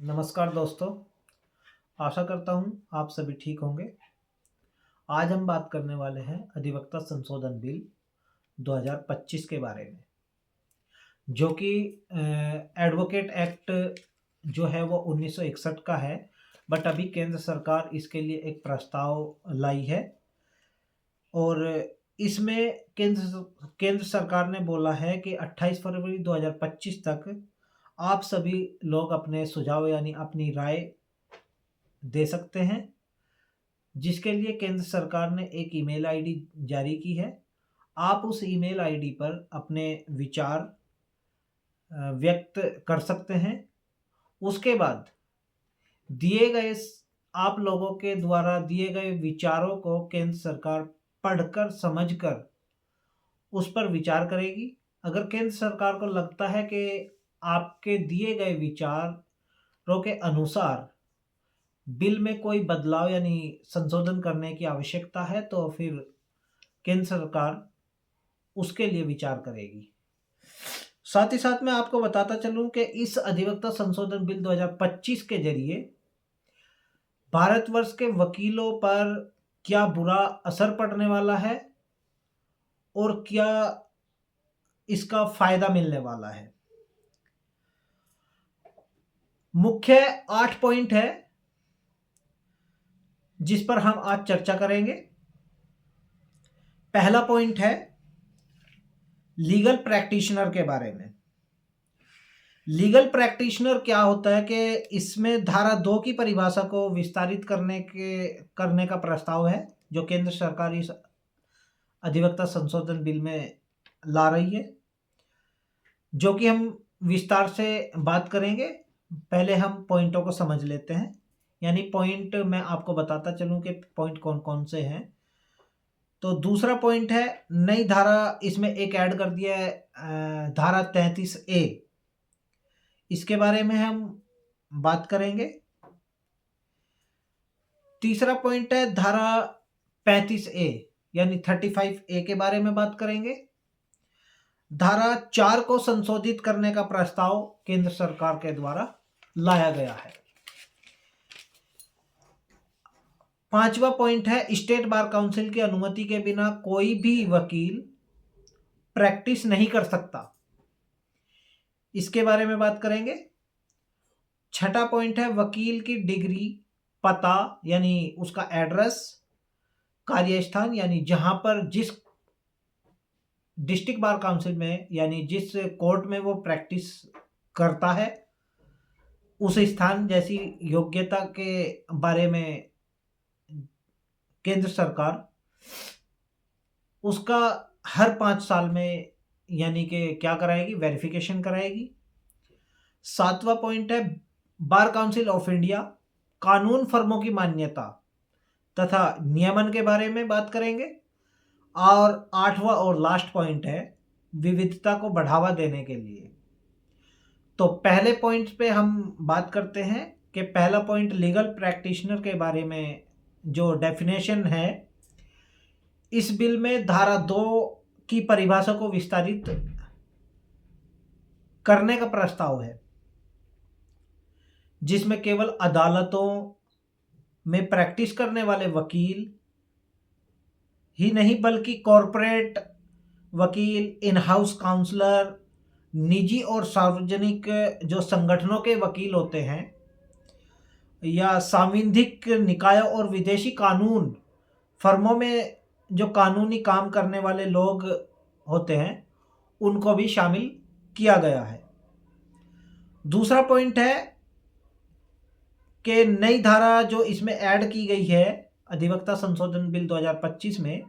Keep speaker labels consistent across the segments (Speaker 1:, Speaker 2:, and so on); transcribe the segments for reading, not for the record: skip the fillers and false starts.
Speaker 1: नमस्कार दोस्तों, आशा करता हूँ आप सभी ठीक होंगे। आज हम बात करने वाले हैं अधिवक्ता संशोधन बिल 2025 के बारे में, जो कि एडवोकेट एक्ट जो है वो 1961 का है। बट अभी केंद्र सरकार इसके लिए एक प्रस्ताव लाई है और इसमें केंद्र सरकार ने बोला है कि 28 फरवरी 2025 तक आप सभी लोग अपने सुझाव यानी अपनी राय दे सकते हैं, जिसके लिए केंद्र सरकार ने एक ईमेल आईडी जारी की है। आप उस ईमेल आईडी पर अपने विचार व्यक्त कर सकते हैं। उसके बाद दिए गए आप लोगों के द्वारा दिए गए विचारों को केंद्र सरकार पढ़कर समझकर उस पर विचार करेगी। अगर केंद्र सरकार को लगता है कि आपके दिए गए विचारों के अनुसार बिल में कोई बदलाव यानी संशोधन करने की आवश्यकता है, तो फिर केंद्र सरकार उसके लिए विचार करेगी। साथ ही साथ मैं आपको बताता चलूं कि इस अधिवक्ता संशोधन बिल 2025 के जरिए भारतवर्ष के वकीलों पर क्या बुरा असर पड़ने वाला है और क्या इसका फायदा मिलने वाला है। मुख्य 8 पॉइंट है जिस पर हम आज चर्चा करेंगे। पहला पॉइंट है लीगल प्रैक्टिशनर के बारे में। लीगल प्रैक्टिशनर क्या होता है कि इसमें धारा 2 की परिभाषा को विस्तारित करने का प्रस्ताव है, जो केंद्र सरकार इस अधिवक्ता संशोधन बिल में ला रही है, जो कि हम विस्तार से बात करेंगे। पहले हम पॉइंटों को समझ लेते हैं, यानी पॉइंट मैं आपको बताता चलूं कि पॉइंट कौन कौन से हैं। तो दूसरा पॉइंट है नई धारा, इसमें एक ऐड कर दिया है धारा 33A। इसके बारे में हम बात करेंगे। तीसरा पॉइंट है धारा 35A यानी 35A के बारे में बात करेंगे। धारा 4 को संशोधित करने का प्रस्ताव केंद्र सरकार के द्वारा लाया गया है। पांचवा पॉइंट है स्टेट बार काउंसिल की अनुमति के बिना कोई भी वकील प्रैक्टिस नहीं कर सकता। इसके बारे में बात करेंगे। छठा पॉइंट है वकील की डिग्री, पता यानी उसका एड्रेस, कार्यस्थान यानी जहां पर जिस डिस्ट्रिक्ट बार काउंसिल में यानी जिस कोर्ट में वो प्रैक्टिस करता है उस स्थान जैसी योग्यता के बारे में केंद्र सरकार उसका हर 5 साल में यानी कि क्या कराएगी, वेरिफिकेशन कराएगी। सातवां पॉइंट है बार काउंसिल ऑफ इंडिया कानून फर्मों की मान्यता तथा नियमन के बारे में बात करेंगे। और आठवां और लास्ट पॉइंट है विविधता को बढ़ावा देने के लिए। तो पहले पॉइंट पे हम बात करते हैं कि पहला पॉइंट लीगल प्रैक्टिशनर के बारे में जो डेफिनेशन है, इस बिल में धारा 2 की परिभाषा को विस्तारित करने का प्रस्ताव है, जिसमें केवल अदालतों में प्रैक्टिस करने वाले वकील ही नहीं बल्कि कॉरपोरेट वकील, इन हाउस काउंसलर, निजी और सार्वजनिक जो संगठनों के वकील होते हैं या सांविधिक निकायों और विदेशी कानून फर्मों में जो कानूनी काम करने वाले लोग होते हैं उनको भी शामिल किया गया है। दूसरा पॉइंट है कि नई धारा जो इसमें ऐड की गई है अधिवक्ता संशोधन बिल 2025 में,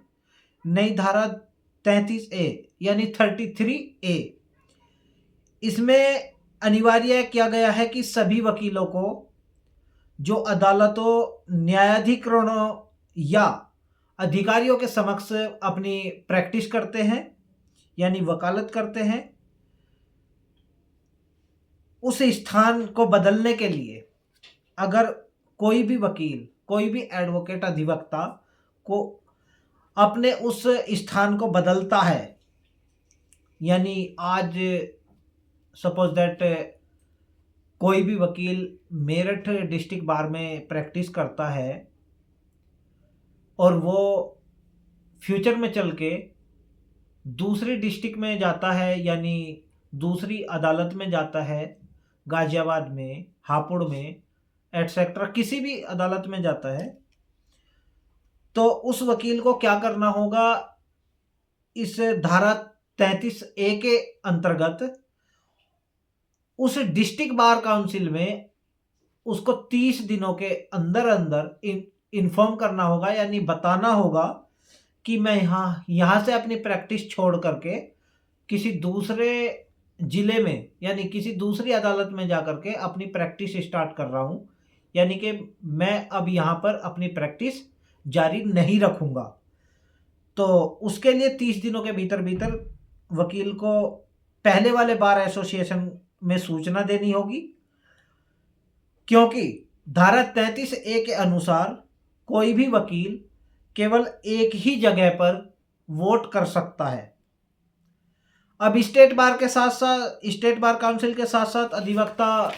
Speaker 1: नई धारा 33A यानी 33A, इसमें अनिवार्य किया गया है कि सभी वकीलों को जो अदालतों, न्यायाधिकरणों या अधिकारियों के समक्ष अपनी प्रैक्टिस करते हैं यानी वकालत करते हैं, उस स्थान को बदलने के लिए अगर कोई भी वकील, कोई भी एडवोकेट अधिवक्ता को अपने उस स्थान को बदलता है, यानी आज सपोज दैट कोई भी वकील मेरठ डिस्ट्रिक्ट बार में प्रैक्टिस करता है और वो फ्यूचर में चल के दूसरी डिस्ट्रिक्ट में जाता है, यानी दूसरी अदालत में जाता है, गाजियाबाद में, हापुड़ में, एटसेट्रा किसी भी अदालत में जाता है, तो उस वकील को क्या करना होगा, इस धारा 33A के अंतर्गत उस डिस्ट्रिक्ट बार काउंसिल में उसको 30 दिनों के अंदर अंदर इन्फॉर्म करना होगा, यानी बताना होगा कि मैं यहाँ से अपनी प्रैक्टिस छोड़ करके किसी दूसरे जिले में, यानी किसी दूसरी अदालत में जाकर के अपनी प्रैक्टिस स्टार्ट कर रहा हूँ, यानी कि मैं अब यहाँ पर अपनी प्रैक्टिस जारी नहीं रखूँगा। तो उसके लिए 30 दिनों के भीतर भीतर वकील को पहले वाले बार एसोसिएशन में सूचना देनी होगी, क्योंकि धारा 33A के अनुसार कोई भी वकील केवल एक ही जगह पर वोट कर सकता है। अब स्टेट बार के साथ साथ, स्टेट बार काउंसिल के साथ साथ अधिवक्ता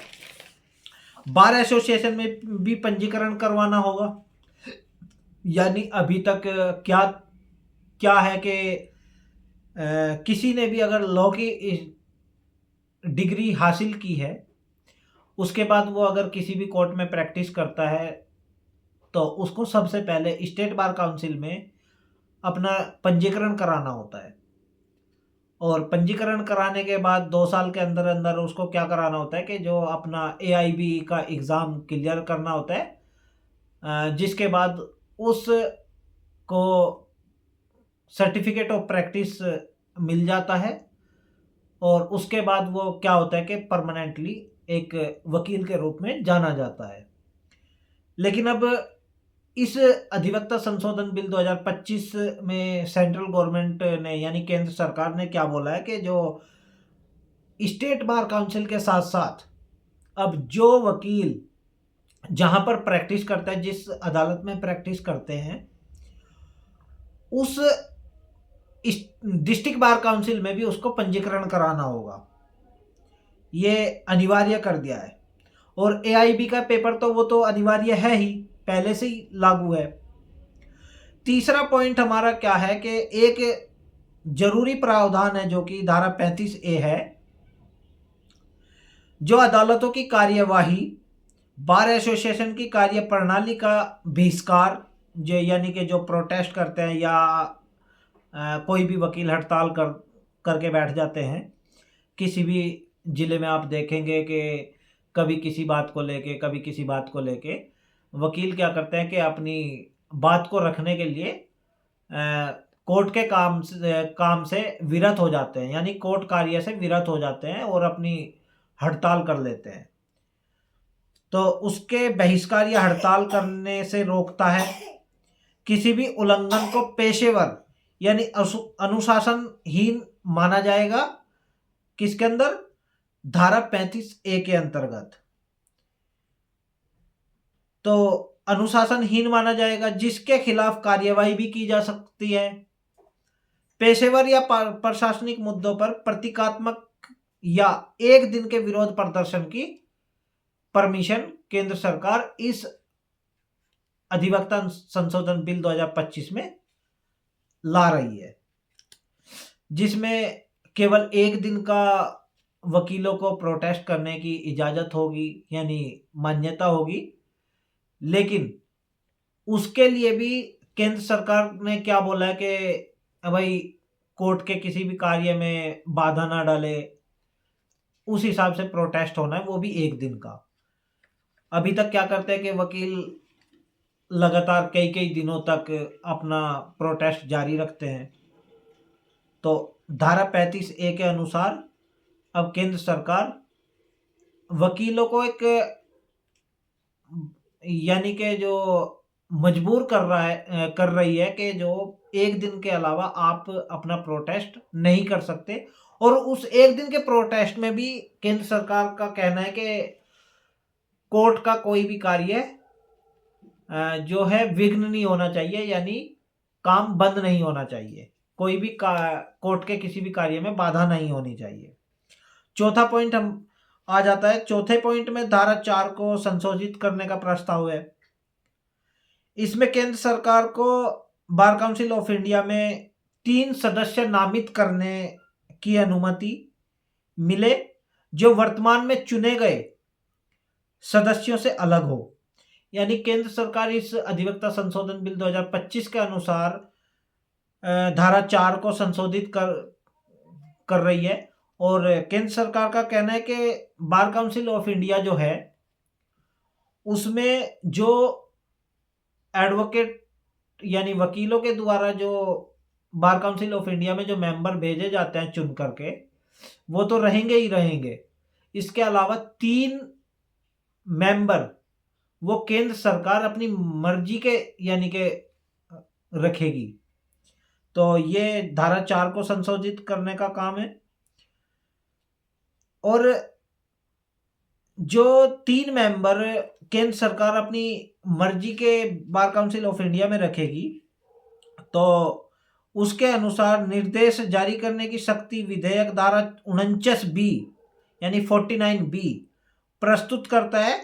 Speaker 1: बार एसोसिएशन में भी पंजीकरण करवाना होगा। यानी अभी तक क्या है कि किसी ने भी अगर लॉ की डिग्री हासिल की है, उसके बाद वो अगर किसी भी कोर्ट में प्रैक्टिस करता है, तो उसको सबसे पहले स्टेट बार काउंसिल में अपना पंजीकरण कराना होता है। और पंजीकरण कराने के बाद 2 साल के अंदर अंदर उसको क्या कराना होता है कि जो अपना AIB का एग्ज़ाम क्लियर करना होता है, जिसके बाद उसको सर्टिफिकेट ऑफ प्रैक्टिस मिल जाता है, और उसके बाद वो क्या होता है कि परमानेंटली एक वकील के रूप में जाना जाता है। लेकिन अब इस अधिवक्ता संशोधन बिल 2025 में सेंट्रल गवर्नमेंट ने, यानी केंद्र सरकार ने क्या बोला है कि जो स्टेट बार काउंसिल के साथ साथ अब जो वकील जहां पर प्रैक्टिस करता है, जिस अदालत में प्रैक्टिस करते हैं, उस डिस्ट्रिक्ट बार काउंसिल में भी उसको पंजीकरण कराना होगा। ये अनिवार्य कर दिया है। और AIB का पेपर तो वो तो अनिवार्य है ही, पहले से ही लागू है। तीसरा पॉइंट हमारा क्या है कि एक जरूरी प्रावधान है जो कि धारा 35A है, जो अदालतों की कार्यवाही, बार एसोसिएशन की कार्य प्रणाली का बहिष्कार, जो यानी कि जो प्रोटेस्ट करते हैं या कोई भी वकील हड़ताल करके बैठ जाते हैं, किसी भी जिले में आप देखेंगे कि कभी किसी बात को लेके, कभी किसी बात को लेके वकील क्या करते हैं कि अपनी बात को रखने के लिए कोर्ट के काम से विरत हो जाते हैं, यानी कोर्ट कार्य से विरत हो जाते हैं और अपनी हड़ताल कर लेते हैं। तो उसके बहिष्कार या हड़ताल करने से रोकता है। किसी भी उल्लंघन को पेशेवर यानी अनुशासनहीन माना जाएगा, किसके अंदर, धारा 35A के अंतर्गत। तो अनुशासनहीन माना जाएगा जिसके खिलाफ कार्यवाही भी की जा सकती है। पेशेवर या प्रशासनिक मुद्दों पर प्रतीकात्मक या एक दिन के विरोध प्रदर्शन की परमिशन केंद्र सरकार इस अधिवक्ता संशोधन बिल 2025 में ला रही है, जिसमें केवल एक दिन का वकीलों को प्रोटेस्ट करने की इजाजत होगी, यानी मान्यता होगी। लेकिन उसके लिए भी केंद्र सरकार ने क्या बोला है कि भाई कोर्ट के किसी भी कार्य में बाधा ना डाले, उस हिसाब से प्रोटेस्ट होना है, वो भी एक दिन का। अभी तक क्या करते हैं कि वकील लगातार कई कई दिनों तक अपना प्रोटेस्ट जारी रखते हैं। तो धारा 35A के अनुसार अब केंद्र सरकार वकीलों को एक, यानी कि जो मजबूर कर रही है कि जो एक दिन के अलावा आप अपना प्रोटेस्ट नहीं कर सकते। और उस एक दिन के प्रोटेस्ट में भी केंद्र सरकार का कहना है कि कोर्ट का कोई भी कार्य जो है विघ्न नहीं होना चाहिए, यानी काम बंद नहीं होना चाहिए, कोई भी कोर्ट के किसी भी कार्य में बाधा नहीं होनी चाहिए। चौथा पॉइंट आ जाता है। चौथे पॉइंट में धारा 4 को संशोधित करने का प्रस्ताव है। इसमें केंद्र सरकार को बार काउंसिल ऑफ इंडिया में 3 सदस्य नामित करने की अनुमति मिले जो वर्तमान में चुने गए सदस्यों से अलग हो। यानी केंद्र सरकार इस अधिवक्ता संशोधन बिल 2025 के अनुसार धारा 4 को संशोधित कर रही है। और केंद्र सरकार का कहना है कि बार काउंसिल ऑफ इंडिया जो है उसमें जो एडवोकेट यानी वकीलों के द्वारा जो बार काउंसिल ऑफ इंडिया में जो मेंबर भेजे जाते हैं चुन करके, वो तो रहेंगे ही रहेंगे। इसके अलावा 3 मेंबर वो केंद्र सरकार अपनी मर्जी के यानी के रखेगी। तो ये धारा 4 को संशोधित करने का काम है। और जो 3 मेंबर केंद्र सरकार अपनी मर्जी के बार काउंसिल ऑफ इंडिया में रखेगी, तो उसके अनुसार निर्देश जारी करने की शक्ति विधेयक धारा 49B यानी 49B प्रस्तुत करता है,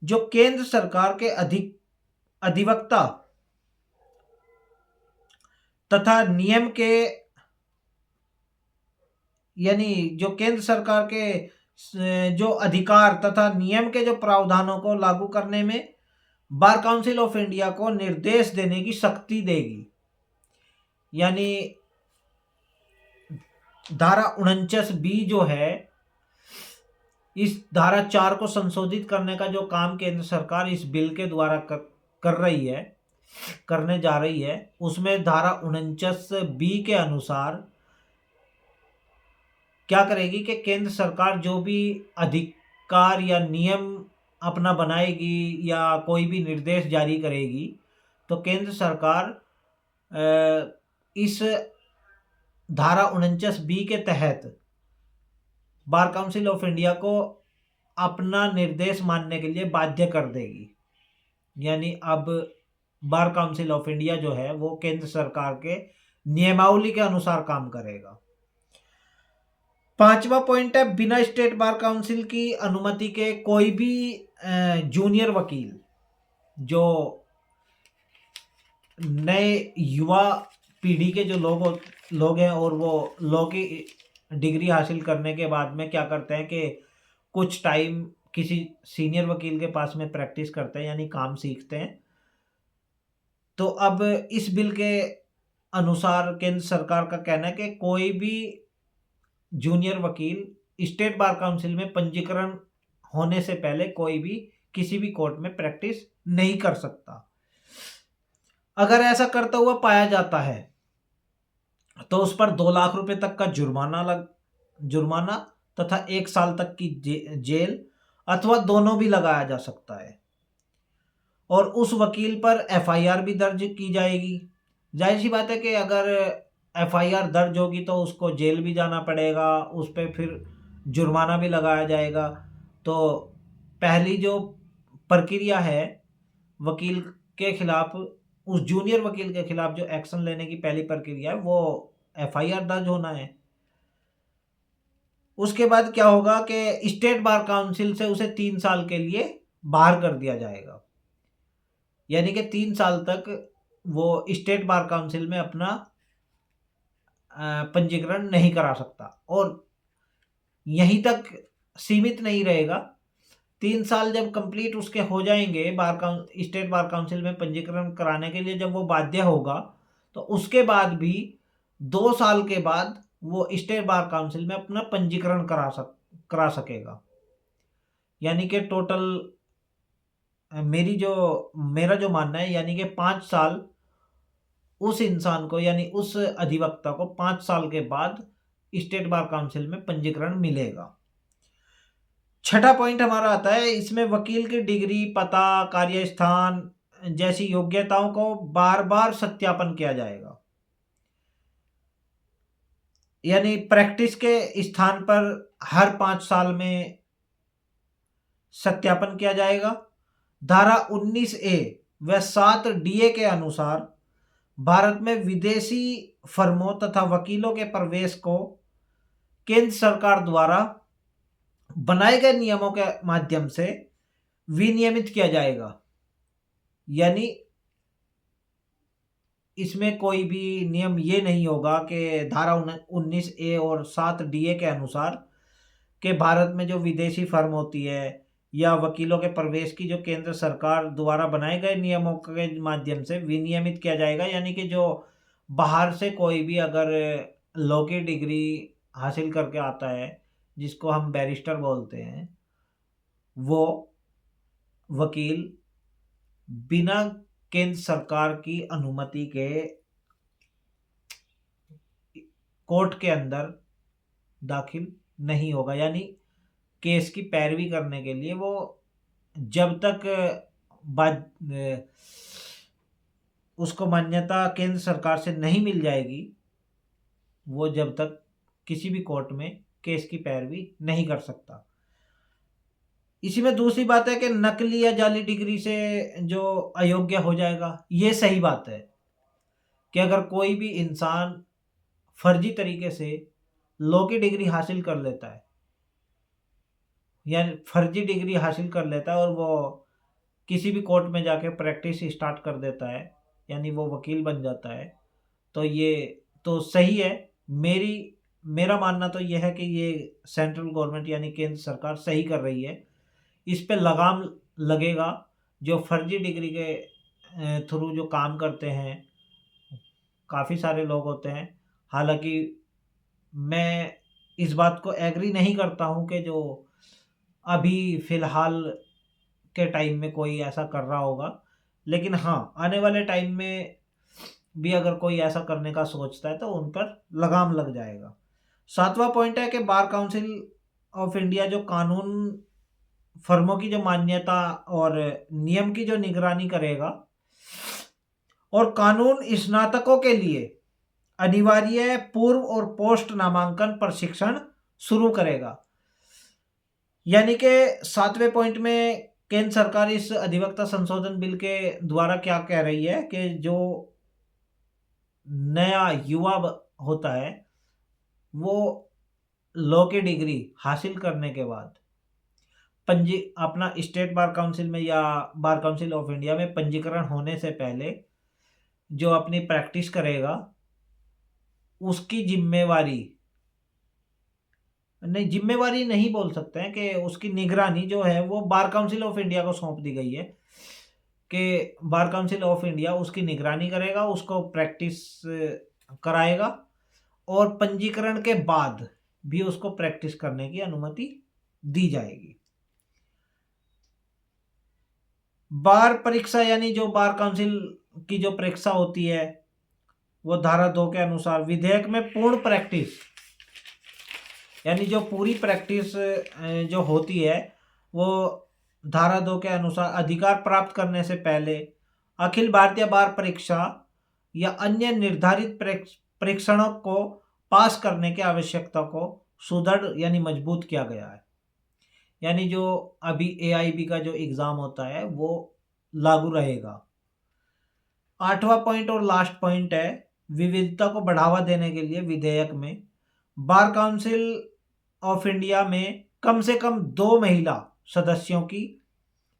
Speaker 1: जो केंद्र सरकार के अधिवक्ता तथा नियम के यानी जो केंद्र सरकार के जो अधिकार तथा नियम के जो प्रावधानों को लागू करने में बार काउंसिल ऑफ इंडिया को निर्देश देने की शक्ति देगी। यानी धारा 49B जो है, इस धारा 4 को संशोधित करने का जो काम केंद्र सरकार इस बिल के द्वारा करने जा रही है, उसमें धारा 49B के अनुसार क्या करेगी कि केंद्र सरकार जो भी अधिकार या नियम अपना बनाएगी या कोई भी निर्देश जारी करेगी, तो केंद्र सरकार इस धारा 49B के तहत बार काउंसिल ऑफ इंडिया को अपना निर्देश मानने के लिए बाध्य कर देगी। यानी अब बार काउंसिल ऑफ इंडिया जो है वो केंद्र सरकार के नियमावली के अनुसार काम करेगा। 5वां पॉइंट है, बिना स्टेट बार काउंसिल की अनुमति के कोई भी जूनियर वकील जो नए युवा पीढ़ी के जो लोग हैं और वो लॉ की डिग्री हासिल करने के बाद में क्या करते हैं कि कुछ टाइम किसी सीनियर वकील के पास में प्रैक्टिस करते हैं यानी काम सीखते हैं। तो अब इस बिल के अनुसार केंद्र सरकार का कहना है कि कोई भी जूनियर वकील स्टेट बार काउंसिल में पंजीकरण होने से पहले कोई भी किसी भी कोर्ट में प्रैक्टिस नहीं कर सकता। अगर ऐसा करता हुआ पाया जाता है तो उस पर 2 लाख रुपए तक का जुर्माना तथा 1 साल तक की जेल अथवा दोनों भी लगाया जा सकता है। और उस वकील पर FIR भी दर्ज की जाएगी। जाहिर सी बात है कि अगर FIR दर्ज होगी तो उसको जेल भी जाना पड़ेगा, उस पर फिर जुर्माना भी लगाया जाएगा। तो पहली जो प्रक्रिया है वकील के खिलाफ, उस जूनियर वकील के खिलाफ जो एक्शन लेने की पहली प्रक्रिया है वो FIR दर्ज होना है। उसके बाद क्या होगा कि स्टेट बार काउंसिल से उसे 3 साल के लिए बाहर कर दिया जाएगा। यानी कि 3 साल तक वो स्टेट बार काउंसिल में अपना पंजीकरण नहीं करा सकता। और यहीं तक सीमित नहीं रहेगा, 3 साल जब कंप्लीट उसके हो जाएंगे स्टेट बार काउंसिल में पंजीकरण कराने के लिए, जब वो बाध्य होगा, तो उसके बाद भी 2 साल के बाद वो स्टेट बार काउंसिल में अपना पंजीकरण करा सकेगा। यानी कि टोटल मेरा जो मानना है, यानी कि 5 साल उस इंसान को यानी उस अधिवक्ता को 5 साल के बाद स्टेट बार काउंसिल में पंजीकरण मिलेगा। 6वां पॉइंट हमारा आता है, इसमें वकील की डिग्री, पता, कार्यस्थान जैसी योग्यताओं को बार बार सत्यापन किया जाएगा। यानी प्रैक्टिस के स्थान पर हर 5 साल में सत्यापन किया जाएगा। धारा 19A व 7DA के अनुसार भारत में विदेशी फर्मों तथा वकीलों के प्रवेश को केंद्र सरकार द्वारा बनाए गए नियमों के माध्यम से विनियमित किया जाएगा। यानी इसमें कोई भी नियम ये नहीं होगा कि धारा 19A और 7DA के अनुसार कि भारत में जो विदेशी फर्म होती है या वकीलों के प्रवेश की जो केंद्र सरकार द्वारा बनाए गए नियमों के माध्यम से विनियमित किया जाएगा। यानी कि जो बाहर से कोई भी अगर लॉ की डिग्री हासिल करके आता है, जिसको हम बैरिस्टर बोलते हैं, वो वकील बिना केंद्र सरकार की अनुमति के कोर्ट के अंदर दाखिल नहीं होगा। यानी केस की पैरवी करने के लिए वो जब तक उसको मान्यता केंद्र सरकार से नहीं मिल जाएगी, वो जब तक किसी भी कोर्ट में केस की पैरवी नहीं कर सकता। इसी में दूसरी बात है कि नकली या जाली डिग्री से जो अयोग्य हो जाएगा, ये सही बात है कि अगर कोई भी इंसान फर्जी तरीके से लॉ की डिग्री हासिल कर लेता है, यानी फर्जी डिग्री हासिल कर लेता है और वो किसी भी कोर्ट में जाके प्रैक्टिस स्टार्ट कर देता है, यानी वो वकील बन जाता है, तो ये तो सही है। मेरा मानना तो ये है कि ये सेंट्रल गवर्नमेंट यानी केंद्र सरकार सही कर रही है। इस पे लगाम लगेगा। जो फर्जी डिग्री के थ्रू जो काम करते हैं, काफ़ी सारे लोग होते हैं। हालांकि मैं इस बात को एग्री नहीं करता हूँ कि जो अभी फ़िलहाल के टाइम में कोई ऐसा कर रहा होगा, लेकिन हाँ, आने वाले टाइम में भी अगर कोई ऐसा करने का सोचता है तो उन पर लगाम लग जाएगा। 7वां पॉइंट है कि बार काउंसिल ऑफ इंडिया जो कानून फर्मों की जो मान्यता और नियम की जो निगरानी करेगा और कानून स्नातकों के लिए अनिवार्य पूर्व और पोस्ट नामांकन प्रशिक्षण शुरू करेगा। यानी कि 7वें पॉइंट में केंद्र सरकार इस अधिवक्ता संशोधन बिल के द्वारा क्या कह रही है कि जो नया युवा होता है वो लॉ की डिग्री हासिल करने के बाद अपना स्टेट बार काउंसिल में या बार काउंसिल ऑफ इंडिया में पंजीकरण होने से पहले जो अपनी प्रैक्टिस करेगा, उसकी जिम्मेवारी नहीं बोल सकते हैं कि उसकी निगरानी जो है वो बार काउंसिल ऑफ इंडिया को सौंप दी गई है कि बार काउंसिल ऑफ इंडिया उसकी निगरानी करेगा, उसको प्रैक्टिस कराएगा और पंजीकरण के बाद भी उसको प्रैक्टिस करने की अनुमति दी जाएगी। बार परीक्षा यानी जो बार काउंसिल की जो परीक्षा होती है वो धारा 2 के अनुसार विधेयक में पूर्ण प्रैक्टिस, यानी जो पूरी प्रैक्टिस जो होती है वो धारा 2 के अनुसार अधिकार प्राप्त करने से पहले अखिल भारतीय बार परीक्षा या अन्य निर्धारित परीक्षणों को पास करने की आवश्यकता को सुदृढ़ यानी मजबूत किया गया है। यानी जो अभी AIB का जो एग्ज़ाम होता है वो लागू रहेगा। 8वां पॉइंट और लास्ट पॉइंट है विविधता को बढ़ावा देने के लिए विधेयक में बार काउंसिल ऑफ इंडिया में कम से कम 2 महिला सदस्यों की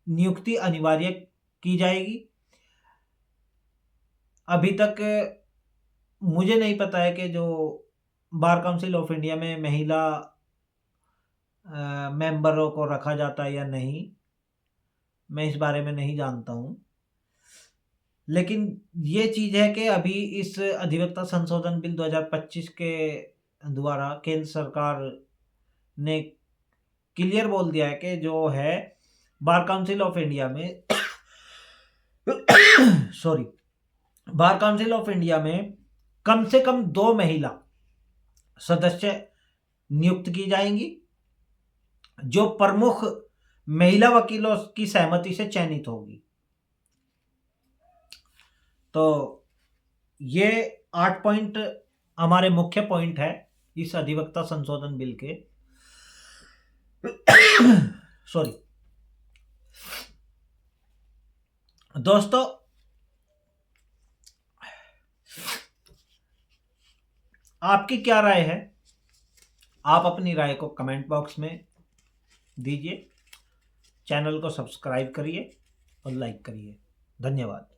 Speaker 1: नियुक्ति अनिवार्य की जाएगी। अभी तक मुझे नहीं पता है कि जो बार काउंसिल ऑफ इंडिया में महिला मेंबरों को रखा जाता है या नहीं, मैं इस बारे में नहीं जानता हूँ। लेकिन ये चीज़ है कि अभी इस अधिवक्ता संशोधन बिल 2025 के द्वारा केंद्र सरकार ने क्लियर बोल दिया है कि जो है बार काउंसिल ऑफ इंडिया में sorry, bar council of India में कम से कम 2 महिला सदस्य नियुक्त की जाएंगी जो प्रमुख महिला वकीलों की सहमति से चयनित होगी। तो ये 8 पॉइंट हमारे मुख्य पॉइंट है इस अधिवक्ता संशोधन बिल के। सॉरी दोस्तों, आपकी क्या राय है? आप अपनी राय को कमेंट बॉक्स में दीजिए, चैनल को सब्सक्राइब करिए और लाइक करिए। धन्यवाद।